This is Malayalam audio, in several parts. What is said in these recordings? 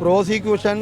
പ്രോസിക്യൂഷൻ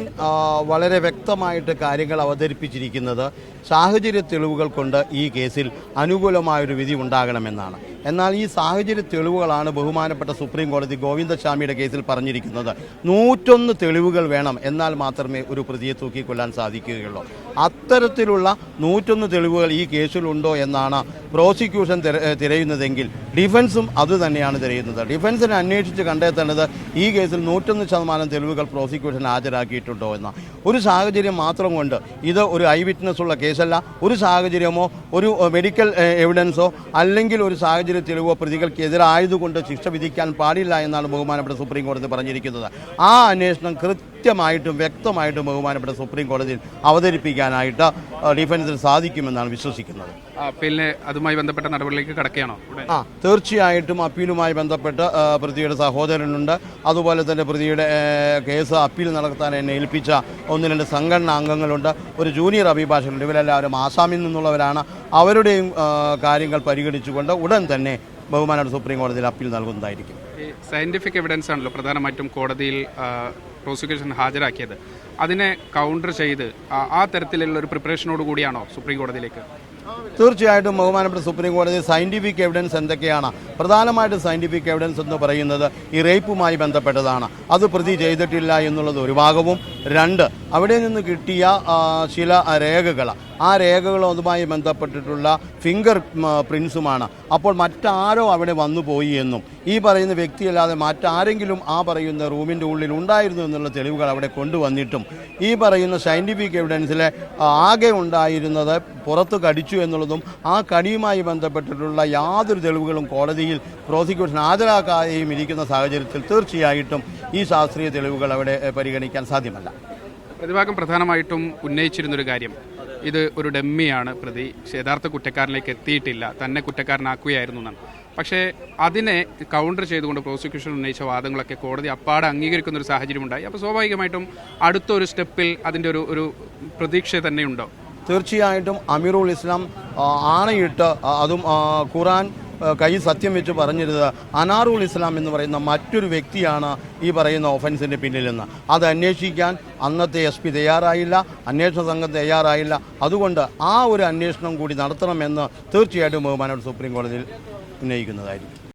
വളരെ വ്യക്തമായിട്ട് കാര്യങ്ങൾ അവതരിപ്പിച്ചിരിക്കുന്നത് സാഹചര്യ തെളിവുകൾ കൊണ്ട് ഈ കേസിൽ അനുകൂലമായൊരു വിധി ഉണ്ടാകണമെന്നാണ്. എന്നാൽ ഈ സാഹചര്യ തെളിവുകളാണ് ബഹുമാനപ്പെട്ട സുപ്രീം കോടതി ഗോവിന്ദസ്വാമിയുടെ കേസിൽ പറഞ്ഞിരിക്കുന്നത് 101 തെളിവുകൾ വേണം, എന്നാൽ മാത്രമേ ഒരു പ്രതിയെ തൂക്കിക്കൊല്ലാൻ സാധിക്കുകയുള്ളൂ. അത്തരത്തിലുള്ള 101 തെളിവുകൾ ഈ കേസിലുണ്ടോ എന്നാണ് പ്രോസിക്യൂഷൻ തിരയുന്നതെങ്കിൽ ഡിഫൻസും അതുതന്നെയാണ് തിരയുന്നത്. ഡിഫൻസിനെ അന്വേഷിച്ച് കണ്ടെത്തേണ്ടത് ഈ കേസിൽ 101% തെളിവുകൾ പ്രോസിക്യൂഷൻ ഹാജരാക്കിയിട്ടുണ്ടോ എന്ന ഒരു സാഹചര്യം മാത്രം കൊണ്ട് ഇത് ഒരു ഐ വിറ്റ്നസ് ഉള്ള കേസല്ല, ഒരു സാഹചര്യമോ ഒരു മെഡിക്കൽ എവിഡൻസോ അല്ലെങ്കിൽ ഒരു സാഹചര്യ തെളിവോ പ്രതികൾക്കെതിരായതുകൊണ്ട് ശിക്ഷ വിധിക്കാൻ പാടില്ല എന്നാണ് ബഹുമാനപ്പെട്ട സുപ്രീം കോടതി പറഞ്ഞിരിക്കുന്നത്. ആ അന്വേഷണം കൃത്യമായിട്ടും വ്യക്തമായിട്ടും ബഹുമാനപ്പെട്ട സുപ്രീം കോടതിയിൽ അവതരിപ്പിക്കാനായിട്ട് ഡിഫൻസിന് സാധിക്കുമെന്നാണ് വിശ്വസിക്കുന്നത്. അപ്പീലിന് അതുമായി ബന്ധപ്പെട്ട നടപടിയിലേക്ക് കടക്കുകയാണോ? തീർച്ചയായിട്ടും അപ്പീലുമായി ബന്ധപ്പെട്ട് പ്രതിയുടെ സഹോദരനുണ്ട്. അതുപോലെ തന്നെ പ്രതിയുടെ കേസ് അപ്പീൽ നടത്താൻ എന്നെ ഏൽപ്പിച്ച 1-2 സംഘടനാ അംഗങ്ങളുണ്ട്. ഒരു ജൂനിയർ അഭിഭാഷകരുണ്ട്. ഇവരെല്ലാവരും ആസാമിൽ നിന്നുള്ളവരാണ്. അവരുടെയും കാര്യങ്ങൾ പരിഗണിച്ചുകൊണ്ട് ഉടൻ തന്നെ ബഹുമാനപ്പെട്ട സുപ്രീം കോടതിയിൽ അപ്പീൽ നൽകുന്നതായിരിക്കും. ഈ സയന്റിഫിക് എവിഡൻസ് ആണല്ലോ പ്രധാനമായിട്ടും കോടതിയിൽ പ്രോസിക്യൂഷൻ ഹാജരാക്കിയത്. അതിനെ കൗണ്ടർ ചെയ്ത് ആ തരത്തിലുള്ള ഒരു പ്രിപ്പറേഷനോട് കൂടിയാണോ സുപ്രീം കോടതിയിലേക്ക്? തീർച്ചയായിട്ടും ബഹുമാനപ്പെട്ട സുപ്രീം കോടതി സയൻറ്റിഫിക് എവിഡൻസ് എന്തൊക്കെയാണ്? പ്രധാനമായിട്ടും സയൻറ്റിഫിക് എവിഡൻസ് എന്ന് പറയുന്നത് ഈ റേപ്പുമായി ബന്ധപ്പെട്ടതാണ്. അത് പ്രതി ചെയ്തിട്ടില്ല എന്നുള്ളത് ഒരു ഭാഗവും. 2, അവിടെ നിന്ന് കിട്ടിയ ചില രേഖകൾ, ആ രേഖകൾ അതുമായി ബന്ധപ്പെട്ടിട്ടുള്ള ഫിംഗർ പ്രിൻസുമാണ്. അപ്പോൾ മറ്റാരോ അവിടെ വന്നു പോയി എന്നും ഈ പറയുന്ന വ്യക്തിയല്ലാതെ മറ്റാരെങ്കിലും ആ പറയുന്ന റൂമിൻ്റെ ഉള്ളിൽ ഉണ്ടായിരുന്നു എന്നുള്ള തെളിവുകൾ അവിടെ കൊണ്ടുവന്നിട്ടും ഈ പറയുന്ന സയൻറ്റിഫിക് എവിഡൻസിലെ ആകെ ഉണ്ടായിരുന്നത് പുറത്ത് കടിച്ചു എന്നുള്ളതും ആ കടിയുമായി ബന്ധപ്പെട്ടിട്ടുള്ള യാതൊരു തെളിവുകളും കോടതിയിൽ പ്രോസിക്യൂഷൻ ഹാജരാക്കാതെയും ഇരിക്കുന്ന സാഹചര്യത്തിൽ തീർച്ചയായിട്ടും ഈ ശാസ്ത്രീയ തെളിവുകൾ അവിടെ പരിഗണിക്കാൻ സാധ്യമല്ല. പ്രതിഭാഗം പ്രധാനമായിട്ടും ഉന്നയിച്ചിരുന്നൊരു കാര്യം, ഇത് ഒരു ഡമ്മിയാണ്, പ്രതി യഥാർത്ഥ കുറ്റക്കാരനിലേക്ക് എത്തിയിട്ടില്ല, തന്നെ കുറ്റക്കാരനാക്കുകയായിരുന്നു എന്നാണ്. പക്ഷേ അതിനെ കൗണ്ടർ ചെയ്തുകൊണ്ട് പ്രോസിക്യൂഷൻ ഉന്നയിച്ച വാദങ്ങളൊക്കെ കോടതി അപ്പാടെ അംഗീകരിക്കുന്ന ഒരു സാഹചര്യമുണ്ടായി. അപ്പോൾ സ്വാഭാവികമായിട്ടും അടുത്തൊരു സ്റ്റെപ്പിൽ അതിൻ്റെ ഒരു പ്രതീക്ഷ തന്നെയുണ്ടോ? തീർച്ചയായിട്ടും അമീറുൽ ഇസ്ലാം ആണയിട്ട് അതും ഖുറാൻ കൈ സത്യം വെച്ച് പറഞ്ഞിരുന്നത് അനാറുൽ ഇസ്ലാം എന്ന് പറയുന്ന മറ്റൊരു വ്യക്തിയാണ് ഈ പറയുന്ന ഒഫൻസിൻ്റെ പിന്നിലെന്ന്. അത് അന്വേഷിക്കാൻ അന്നത്തെ SP തയ്യാറായില്ല, അന്വേഷണ സംഘം തയ്യാറായില്ല. അതുകൊണ്ട് ആ ഒരു അന്വേഷണം കൂടി നടത്തണമെന്ന് തീർച്ചയായിട്ടും ബഹുമാനപ്പെട്ട സുപ്രീം കോടതിയിൽ ഉന്നയിക്കുന്നതായിരിക്കും.